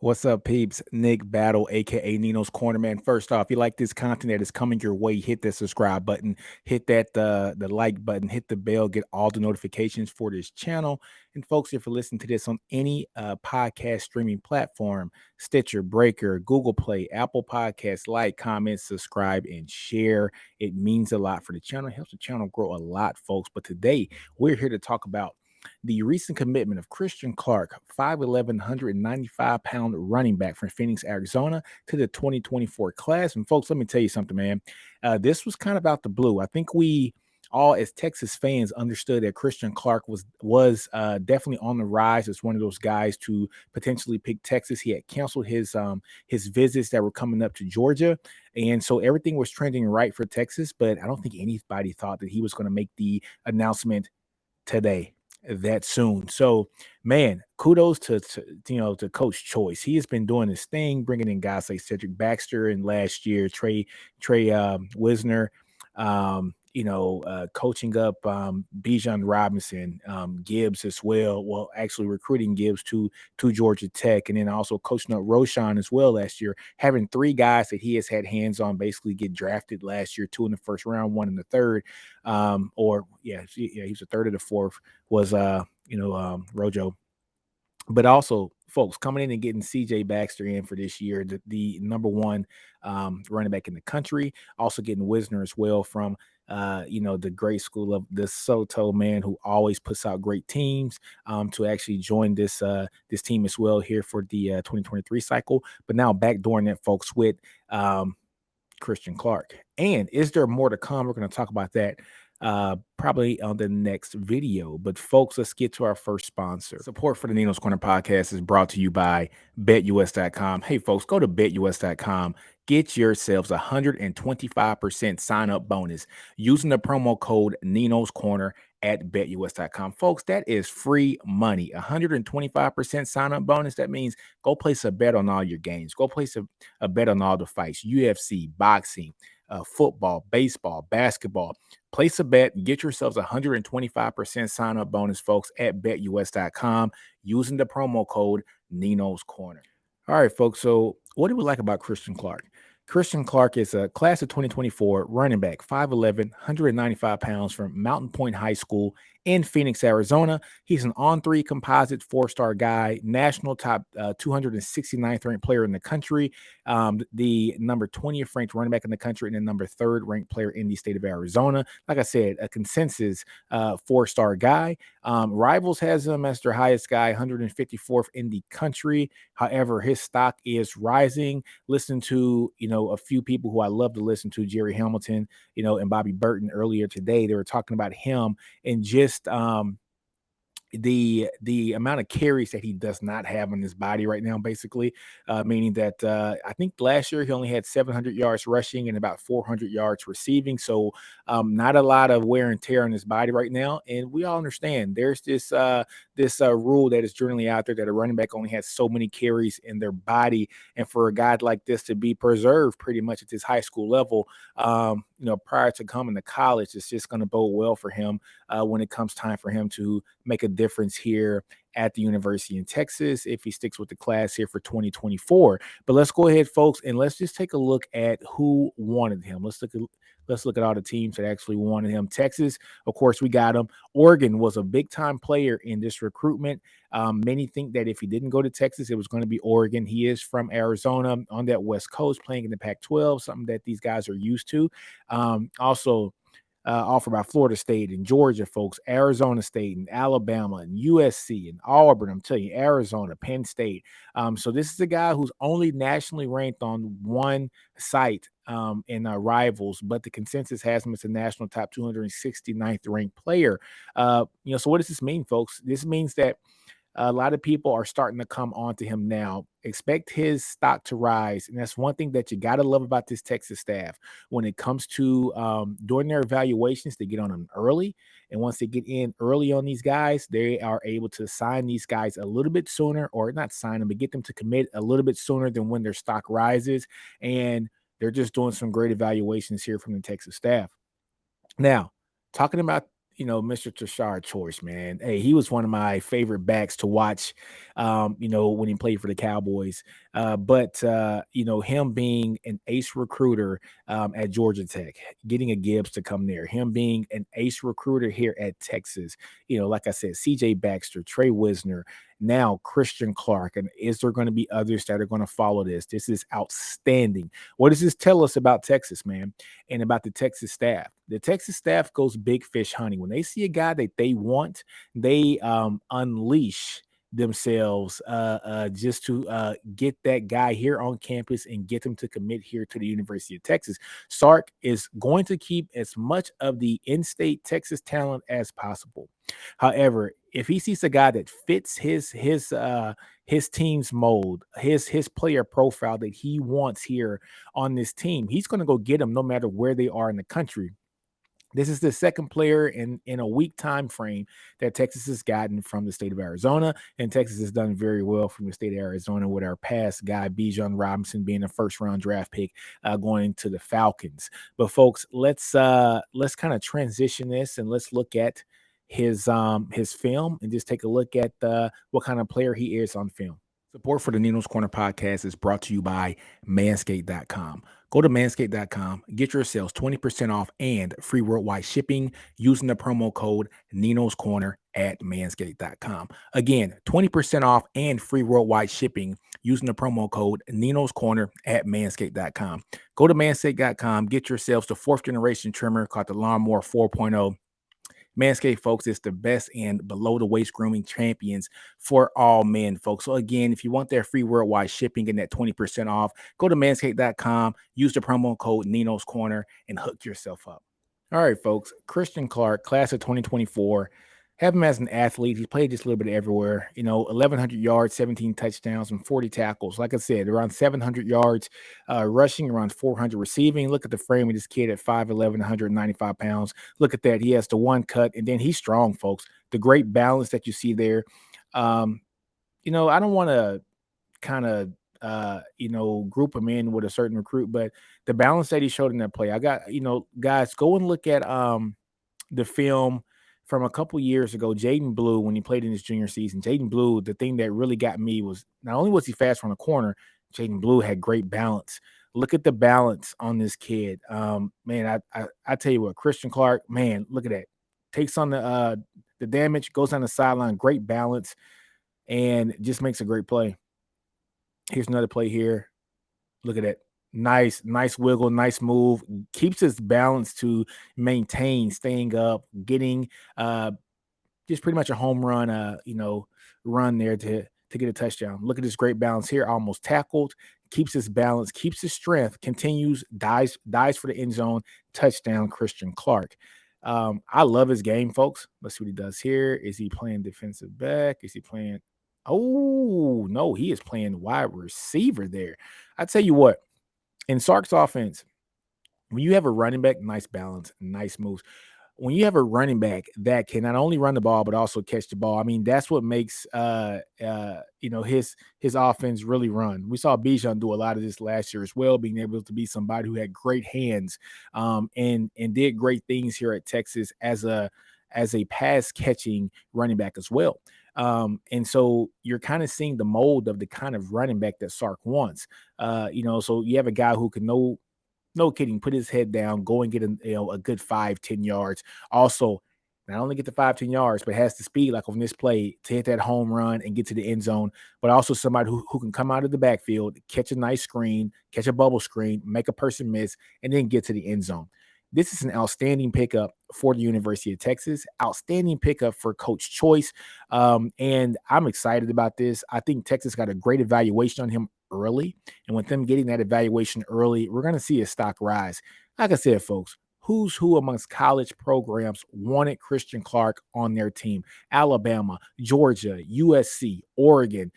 What's up, peeps? Nick Battle, aka Nino's Corner, man. First off, if you like this content that is coming your way, hit that subscribe button, hit that the like button, hit the bell, get all the notifications for this channel. And folks, if you're listening to this on any podcast streaming platform, Stitcher, Breaker, Google Play, Apple Podcasts, like, comment, subscribe, and share. It means a lot for the channel. It helps the channel grow a lot, folks. But today we're here to talk about the recent commitment of Christian Clark, 5'11", 195-pound running back from Phoenix, Arizona, to the 2024 class. And folks, let me tell you something, man. This was kind of out the blue. I think we all, as Texas fans, understood that Christian Clark was definitely on the rise as one of those guys to potentially pick Texas. He had canceled his visits that were coming up to Georgia, and so everything was trending right for Texas. But I don't think anybody thought that he was going to make the announcement today that soon. So, man, kudos to Coach Choice. He has been doing his thing, bringing in guys like Cedric Baxter and last year Trey Wisner. Coaching up Bijan Robinson, Gibbs as well. Well, actually recruiting Gibbs to Georgia Tech, and then also coaching up Roshan as well last year. Having three guys that he has had hands on basically get drafted last year, two in the first round, one in the third. He was the third or the fourth was Rojo. But also, folks, coming in and getting CJ Baxter in for this year, the number one running back in the country. Also getting Wisner as well from the great school of the Soto man, who always puts out great teams, to actually join this team as well here for the 2023 cycle. But now backdooring that, folks, with Christian Clark. And is there more to come? We're going to talk about that probably on the next video. But folks, let's get to our first sponsor. Support for the Ninos Corner podcast is brought to you by BetUS.com. Hey folks, go to BetUS.com. Get yourselves 125% sign up bonus using the promo code NinosCorner at BetUS.com. Folks, that is free money. 125% sign up bonus. That means go place a bet on all your games. Go place a bet on all the fights, UFC, boxing, football, baseball, basketball. Place a bet and get yourselves 125% sign up bonus, folks, at betus.com using the promo code Ninos Corner. All right, folks. So, what do we like about Christian Clark? Christian Clark is a class of 2024 running back, 5'11", 195 pounds from Mountain Point High School in Phoenix, Arizona. He's an on-3 composite four-star guy, national top 269th ranked player in the country, the number 20th ranked running back in the country, and the number 3rd ranked player in the state of Arizona. Like I said, a consensus four-star guy. Rivals has him as their highest guy, 154th in the country. However, his stock is rising. Listen to, a few people who I love to listen to, Jerry Hamilton, and Bobby Burton earlier today. They were talking about him and just the amount of carries that he does not have in his body right now, basically, meaning that I think last year he only had 700 yards rushing and about 400 yards receiving. So not a lot of wear and tear on his body right now. And we all understand there's this rule that is generally out there that a running back only has so many carries in their body. And for a guy like this to be preserved pretty much at this high school level, prior to coming to college, it's just going to bode well for him when it comes time for him to make a difference here at the University in Texas if he sticks with the class here for 2024. But let's go ahead, folks, and let's just take a look at who wanted him. Let's look at all the teams that actually wanted him. Texas, of course, we got him. Oregon was a big-time player in this recruitment. Many think that if he didn't go to Texas, it was going to be Oregon. He is from Arizona on that West Coast, playing in the Pac-12, something that these guys are used to. Also offered by Florida State and Georgia, folks, Arizona State and Alabama and USC and Auburn. I'm telling you, Arizona, Penn State. So this is a guy who's only nationally ranked on one site in Rivals, but the consensus has him as a national top 269th ranked player. So what does this mean, folks? This means that a lot of people are starting to come on to him now. Expect his stock to rise. And that's one thing that you got to love about this Texas staff. When it comes to doing their evaluations, they get on them early. And once they get in early on these guys, they are able to sign these guys a little bit sooner, or not sign them, but get them to commit a little bit sooner than when their stock rises. And they're just doing some great evaluations here from the Texas staff. Now, talking about Mr. Tashard Choice, man. Hey, he was one of my favorite backs to watch, when he played for the Cowboys. But him being an ace recruiter at Georgia Tech, getting a Gibbs to come there, him being an ace recruiter here at Texas, like I said, CJ Baxter, Trey Wisner, now Christian Clark. And is there going to be others that are going to follow this? This is outstanding. What does this tell us about Texas, man? And about the Texas staff. The Texas staff goes big fish hunting. When they see a guy that they want, they unleash themselves just to get that guy here on campus and get him to commit here to the University of Texas. Sark is going to keep as much of the in-state Texas talent as possible. However, if he sees a guy that fits his team's mold, his player profile that he wants here on this team, he's going to go get them no matter where they are in the country. This is the second player in a week time frame that Texas has gotten from the state of Arizona, and Texas has done very well from the state of Arizona with our past guy Bijan Robinson being a first round draft pick going to the Falcons. But folks, let's kind of transition this and let's look at his film and just take a look at what kind of player he is on film. Support for the Ninos Corner podcast is brought to you by Manscaped.com. Go to Manscaped.com, get yourselves 20% off and free worldwide shipping using the promo code NinosCorner at Manscaped.com. Again, 20% off and free worldwide shipping using the promo code NinosCorner at Manscaped.com. Go to Manscaped.com, get yourselves the 4th generation trimmer called the Lawnmower 4.0. Manscaped, folks, is the best and below the waist grooming champions for all men, folks. So again, if you want their free worldwide shipping and that 20% off, go to manscaped.com, use the promo code Ninos Corner, and hook yourself up. All right, folks. Christian Clark, class of 2024. Have him as an athlete. He played just a little bit everywhere. 1,100 yards, 17 touchdowns, and 40 tackles. Like I said, around 700 yards rushing, around 400 receiving. Look at the frame of this kid at 5'11", 195 pounds. Look at that. He has the one cut, and then he's strong, folks. The great balance that you see there. I don't want to kind of group him in with a certain recruit, but the balance that he showed in that play, I got, guys, go and look at the film from a couple years ago. Jaden Blue, when he played in his junior season, Jaden Blue, the thing that really got me was not only was he fast from the corner, Jaden Blue had great balance. Look at the balance on this kid. Man, I tell you what, Christian Clark, man, look at that. Takes on the damage, goes on the sideline, great balance, and just makes a great play. Here's another play here. Look at that. Nice wiggle, nice move. Keeps his balance to maintain staying up, getting just pretty much a home run, run there to get a touchdown. Look at this great balance here. Almost tackled, keeps his balance, keeps his strength, continues, dives for the end zone, touchdown, Christian Clark. I love his game, folks. Let's see what he does here. Is he playing defensive back? Is he playing? Oh, no, he is playing wide receiver there. I tell you what, in Sark's offense, when you have a running back, nice balance, nice moves. When you have a running back that can not only run the ball but also catch the ball, I mean, that's what makes his offense really run. We saw Bijan do a lot of this last year as well, being able to be somebody who had great hands and did great things here at Texas as a pass catching running back as well. And so you're kind of seeing the mold of the kind of running back that Sark wants. So you have a guy who can no kidding, put his head down, go and get a good 5-10 yards. Also, not only get the 5-10 yards, but has the speed like on this play to hit that home run and get to the end zone, but also somebody who can come out of the backfield, catch a nice screen, catch a bubble screen, make a person miss, and then get to the end zone. This is an outstanding pickup for the University of Texas, outstanding pickup for Coach Choice, and I'm excited about this. I think Texas got a great evaluation on him early, and with them getting that evaluation early, we're going to see his stock rise. Like I said, folks, who's who amongst college programs wanted Christian Clark on their team? Alabama, Georgia, USC, Oregon,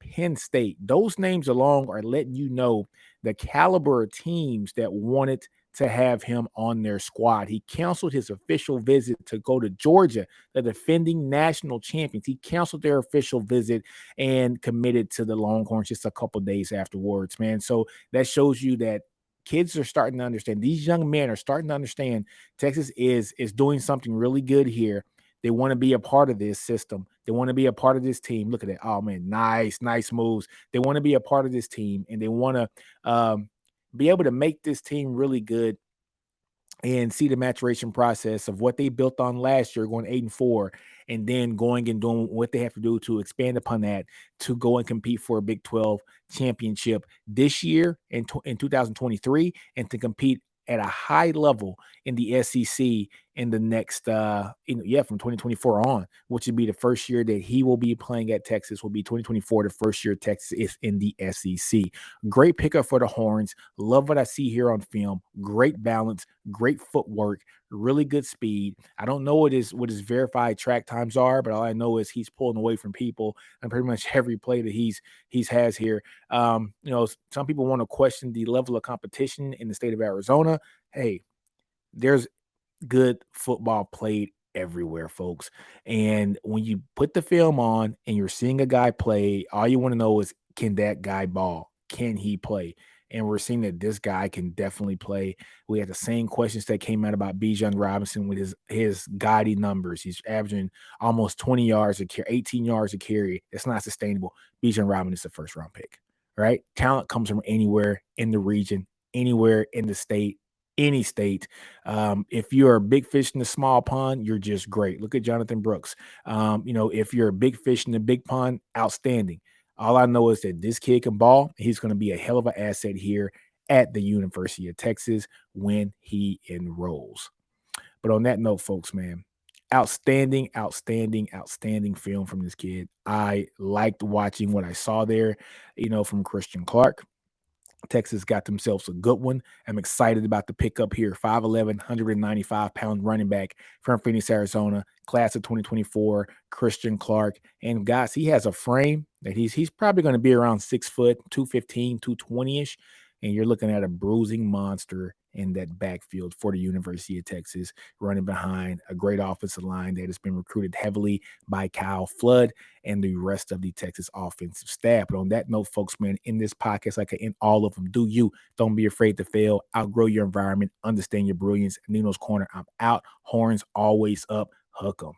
Penn State. Those names alone are letting you know the caliber of teams that wanted to have him on their squad. He canceled his official visit to go to Georgia, the defending national champions. He canceled their official visit and committed to the Longhorns just a couple days afterwards, man. So that shows you that kids are starting to understand. These young men are starting to understand Texas is doing something really good here. They want to be a part of this system. They want to be a part of this team. Look at that. Oh man, nice moves. They want to be a part of this team, and they want to be able to make this team really good and see the maturation process of what they built on last year, going 8-4, and then going and doing what they have to do to expand upon that to go and compete for a Big 12 championship this year in 2023, and to compete at a high level in the SEC in the next from 2024 on, which would be the first year that he will be playing at Texas. Will be 2024, the first year Texas is in the SEC. Great pickup for the Horns. Love what I see here on film. Great balance, great footwork, really good speed. I don't know what his verified track times are, but all I know is he's pulling away from people and pretty much every play that he's has here. Some people want to question the level of competition in the state of Arizona. Hey, there's good football played everywhere, folks. And when you put the film on and you're seeing a guy play, all you want to know is, can that guy ball? Can he play? And we're seeing that this guy can definitely play. We had the same questions that came out about Bijan Robinson with his gaudy numbers. He's averaging almost 20 yards a carry, 18 yards a carry. It's not sustainable. Bijan Robinson is a first round pick, right? Talent comes from anywhere in the region, anywhere in the state, any state. If you're a big fish in the small pond, you're just great. Look at Jonathan Brooks. If you're a big fish in the big pond, outstanding. All I know is that this kid can ball. He's going to be a hell of an asset here at the University of Texas when he enrolls. But on that note, folks, man, outstanding film from this kid. I liked watching what I saw there, from Christian Clark. Texas got themselves a good one. I'm excited about the pickup here. 5'11", 195-pound running back from Phoenix, Arizona, class of 2024, Christian Clark. And guys, he has a frame that he's probably going to be around 6 foot, 215, 220-ish. And you're looking at a bruising monster in that backfield for the University of Texas, running behind a great offensive line that has been recruited heavily by Kyle Flood and the rest of the Texas offensive staff. But on that note, folks, man, in this podcast, like I end all of them, don't be afraid to fail, outgrow your environment, understand your brilliance. Ninos Corner, I'm out. Horns always up. Hook 'em.